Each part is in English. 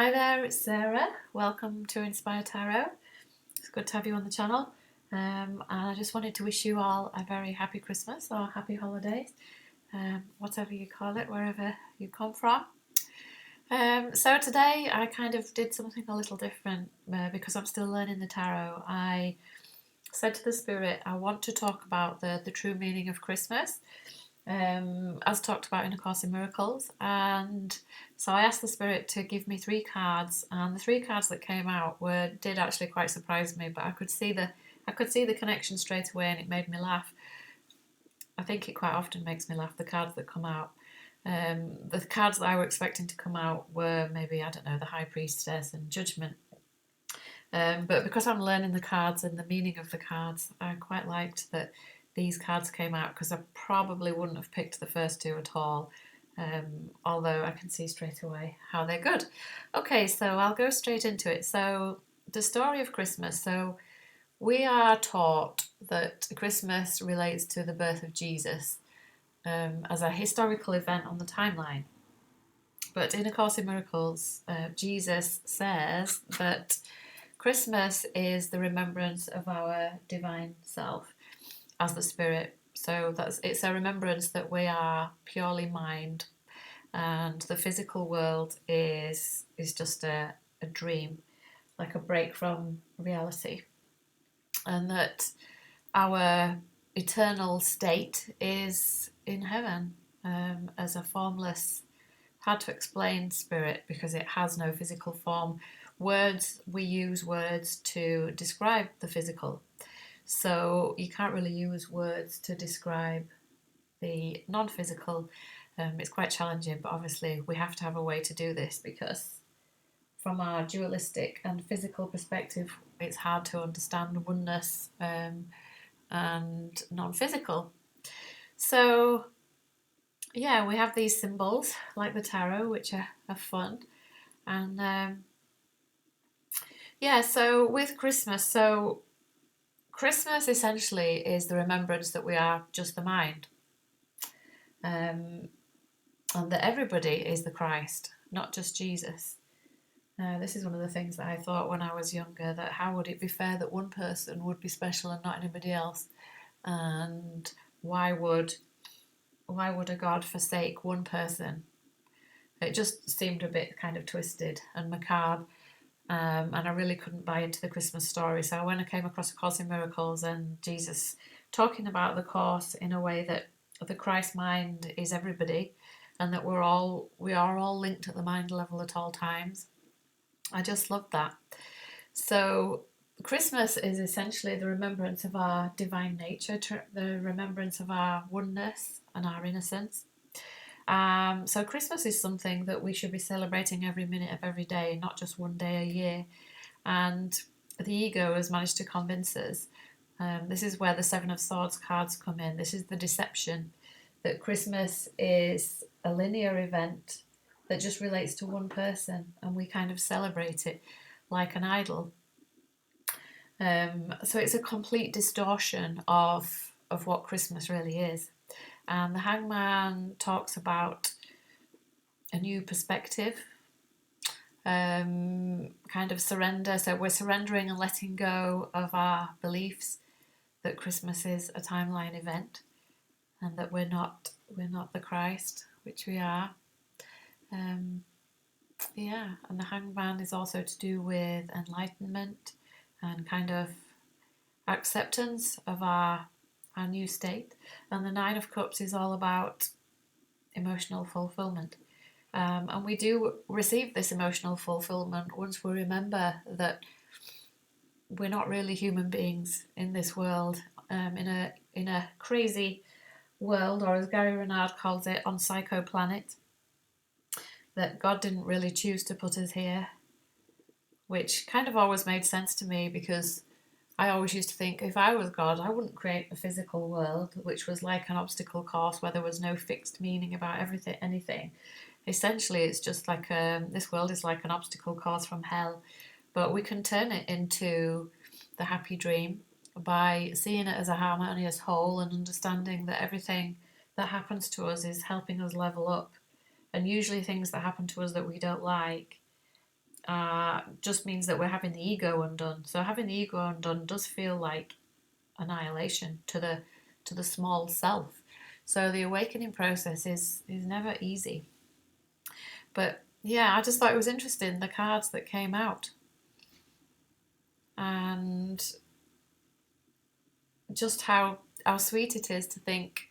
Hi there, it's Sarah. Welcome to Inspire Tarot. It's good to have you on the channel. And I just wanted to wish you all a very happy Christmas or happy holidays, whatever you call it, wherever you come from. So today I kind of did something a little different because I'm still learning the tarot. I said to the spirit, I want to talk about the true meaning of Christmas. As talked about in A Course in Miracles, and so I asked the spirit to give me 3 cards, and the 3 cards that came out did actually quite surprise me, but I could see the connection straight away, and it made me laugh. I think it quite often makes me laugh, the cards that come out. The cards that I were expecting to come out were maybe, I don't know, the High Priestess and Judgment. But because I'm learning the cards and the meaning of the cards, I quite liked that these cards came out, because I probably wouldn't have picked the first 2 at all, although I can see straight away how they're good. Okay, so I'll go straight into it. So the story of Christmas. So we are taught that Christmas relates to the birth of Jesus as a historical event on the timeline. But in A Course in Miracles, Jesus says that Christmas is the remembrance of our divine self as the spirit. So it's a remembrance that we are purely mind, and the physical world is just a dream, like a break from reality, and that our eternal state is in heaven, as a formless, hard to explain spirit, because it has no physical form. We use words to describe the physical. So you can't really use words to describe the non-physical. It's quite challenging, but obviously we have to have a way to do this, because from our dualistic and physical perspective, it's hard to understand oneness and non-physical. So yeah, we have these symbols like the tarot, which are fun. And yeah, so with Christmas, Christmas essentially is the remembrance that we are just the mind, and that everybody is the Christ, not just Jesus. This is one of the things that I thought when I was younger, that how would it be fair that one person would be special and not anybody else? And why would a God forsake one person? It just seemed a bit kind of twisted and macabre. And I really couldn't buy into the Christmas story. So when I came across A Course in Miracles and Jesus talking about the Course in a way that the Christ mind is everybody, and that we are all linked at the mind level at all times, I just loved that. So Christmas is essentially the remembrance of our divine nature, the remembrance of our oneness and our innocence. So Christmas is something that we should be celebrating every minute of every day, not just one day a year. And the ego has managed to convince us. This is where the 7 of Swords cards come in. This is the deception, that Christmas is a linear event that just relates to one person, and we kind of celebrate it like an idol. So it's a complete distortion of what Christmas really is. And the Hangman talks about a new perspective, kind of surrender. So we're surrendering and letting go of our beliefs that Christmas is a timeline event, and that we're not the Christ, which we are. Yeah, and the Hangman is also to do with enlightenment and kind of acceptance of our new state. And the 9 of Cups is all about emotional fulfillment. And we do receive this emotional fulfillment once we remember that we're not really human beings in this world, in a crazy world, or as Gary Renard calls it, on Psycho Planet, that God didn't really choose to put us here, which kind of always made sense to me, because I always used to think, if I was God, I wouldn't create a physical world which was like an obstacle course where there was no fixed meaning about anything. Essentially, it's just like this world is like an obstacle course from hell, but we can turn it into the happy dream by seeing it as a harmonious whole, and understanding that everything that happens to us is helping us level up. And usually things that happen to us that we don't like just means that we're having the ego undone. So having the ego undone does feel like annihilation to the small self. So the awakening process is never easy. But yeah, I just thought it was interesting, the cards that came out, and just how sweet it is to think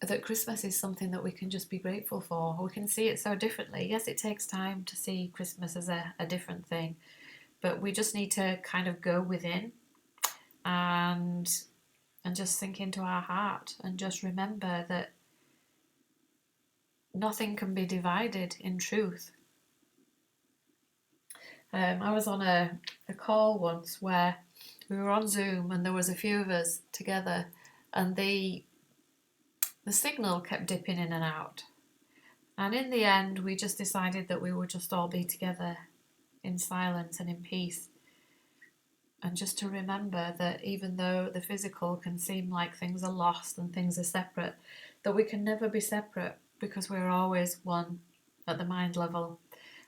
that Christmas is something that we can just be grateful for. We can see it so differently. Yes, it takes time to see Christmas as a different thing, but we just need to kind of go within and just sink into our heart and just remember that nothing can be divided in truth. I was on a call once where we were on Zoom and there was a few of us together, and the signal kept dipping in and out. And in the end, we just decided that we would just all be together in silence and in peace. And just to remember that even though the physical can seem like things are lost and things are separate, that we can never be separate, because we're always one at the mind level.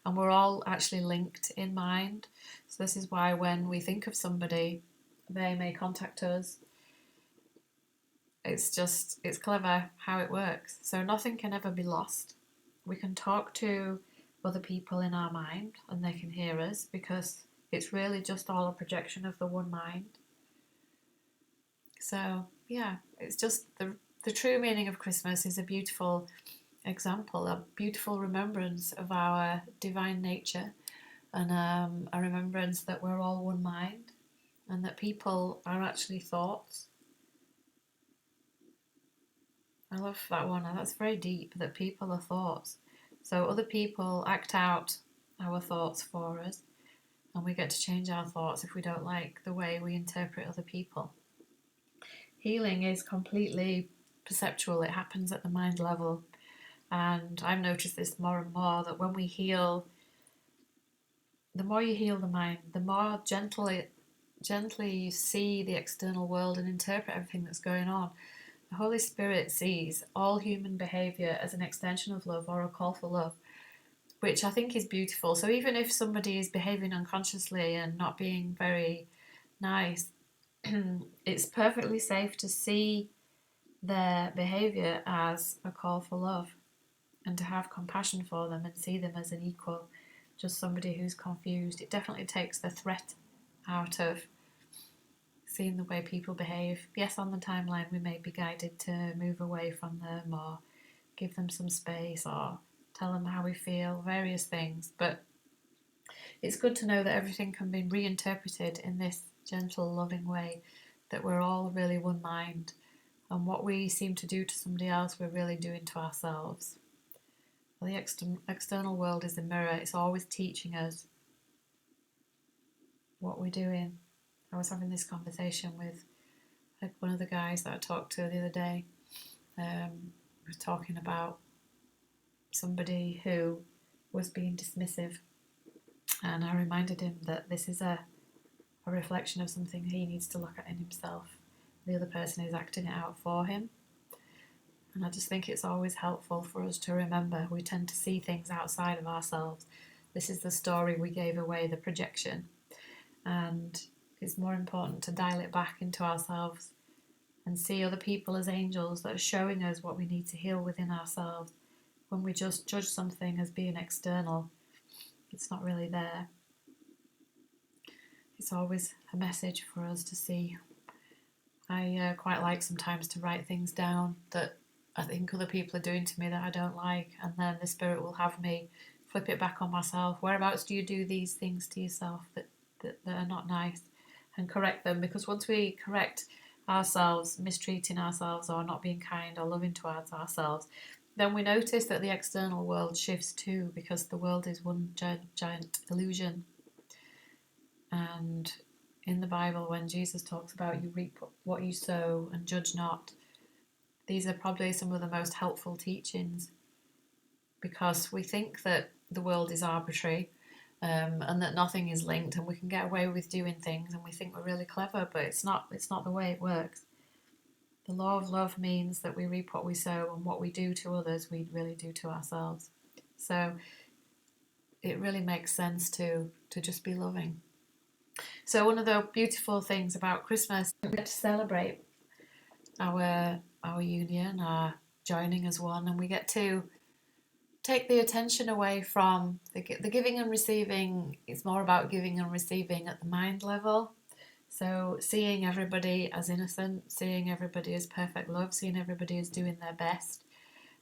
And we're all actually linked in mind. So this is why when we think of somebody, they may contact us. It's clever how it works. So nothing can ever be lost. We can talk to other people in our mind and they can hear us, because it's really just all a projection of the one mind. So yeah, it's just the true meaning of Christmas is a beautiful example, a beautiful remembrance of our divine nature, and a remembrance that we're all one mind and that people are actually thoughts. I love that one. That's very deep, that people are thoughts. So other people act out our thoughts for us, and we get to change our thoughts if we don't like the way we interpret other people. Healing is completely perceptual. It happens at the mind level. And I've noticed this more and more, that when we heal, the more you heal the mind, the more gently you see the external world and interpret everything that's going on. The Holy Spirit sees all human behaviour as an extension of love, or a call for love, which I think is beautiful. So even if somebody is behaving unconsciously and not being very nice, it's perfectly safe to see their behaviour as a call for love, and to have compassion for them and see them as an equal, just somebody who's confused. It definitely takes the threat out of seeing the way people behave. Yes, on the timeline we may be guided to move away from them, or give them some space, or tell them how we feel, various things, but it's good to know that everything can be reinterpreted in this gentle, loving way, that we're all really one mind, and what we seem to do to somebody else we're really doing to ourselves. The external world is a mirror. It's always teaching us what we're doing. I was having this conversation with one of the guys that I talked to the other day. We were talking about somebody who was being dismissive, and I reminded him that this is a reflection of something he needs to look at in himself. The other person is acting it out for him. And I just think it's always helpful for us to remember we tend to see things outside of ourselves. This is the story we gave away, the projection. And it's more important to dial it back into ourselves and see other people as angels that are showing us what we need to heal within ourselves. When we just judge something as being external, it's not really there. It's always a message for us to see. I quite like sometimes to write things down that I think other people are doing to me that I don't like, and then the Spirit will have me flip it back on myself. Whereabouts do you do these things to yourself that are not nice? And correct them, because once we correct ourselves mistreating ourselves or not being kind or loving towards ourselves, then we notice that the external world shifts too, because the world is one giant illusion. And in the Bible, when Jesus talks about you reap what you sow and judge not, these are probably some of the most helpful teachings, because we think that the world is arbitrary, and that nothing is linked, and we can get away with doing things, and we think we're really clever, but it's not the way it works. The law of love means that we reap what we sow, and what we do to others we really do to ourselves. So it really makes sense to just be loving. So one of the beautiful things about Christmas, we get to celebrate our union, our joining as one, and we get to take the attention away from the giving and receiving. It's more about giving and receiving at the mind level. So seeing everybody as innocent, seeing everybody as perfect love, seeing everybody as doing their best,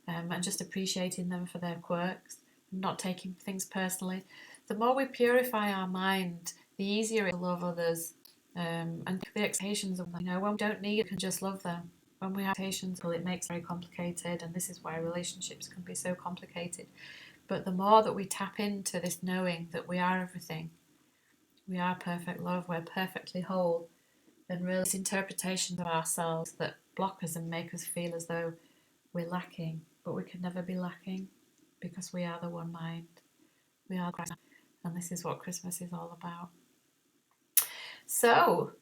and just appreciating them for their quirks, not taking things personally. The more we purify our mind, the easier it is to love others, and the expectations of them. When we don't need it, we can just love them. When we have expectations, well, it makes it very complicated, and this is why relationships can be so complicated. But the more that we tap into this knowing that we are everything, we are perfect love, we're perfectly whole, and really these interpretations of ourselves that block us and make us feel as though we're lacking, but we can never be lacking because we are the one mind. We are Christ, and this is what Christmas is all about. So,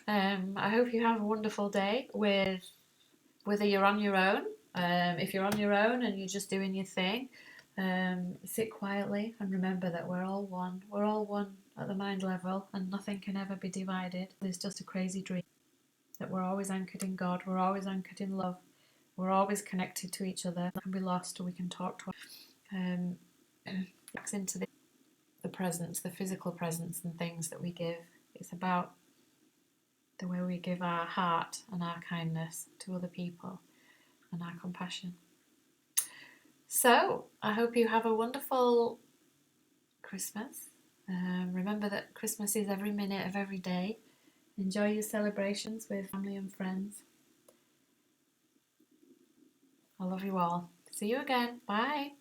I hope you have a wonderful day whether you're on your own. If you're on your own and you're just doing your thing, sit quietly and remember that we're all one. We're all one at the mind level, and nothing can ever be divided. There's just a crazy dream that we're always anchored in God. We're always anchored in love. We're always connected to each other. We can be lost, or we can talk to. Backs into the presence, the physical presence, and things that we give. It's about the way we give our heart and our kindness to other people and our compassion. So I hope you have a wonderful Christmas. Remember that Christmas is every minute of every day. Enjoy your celebrations with family and friends. I love you all. See you again. Bye.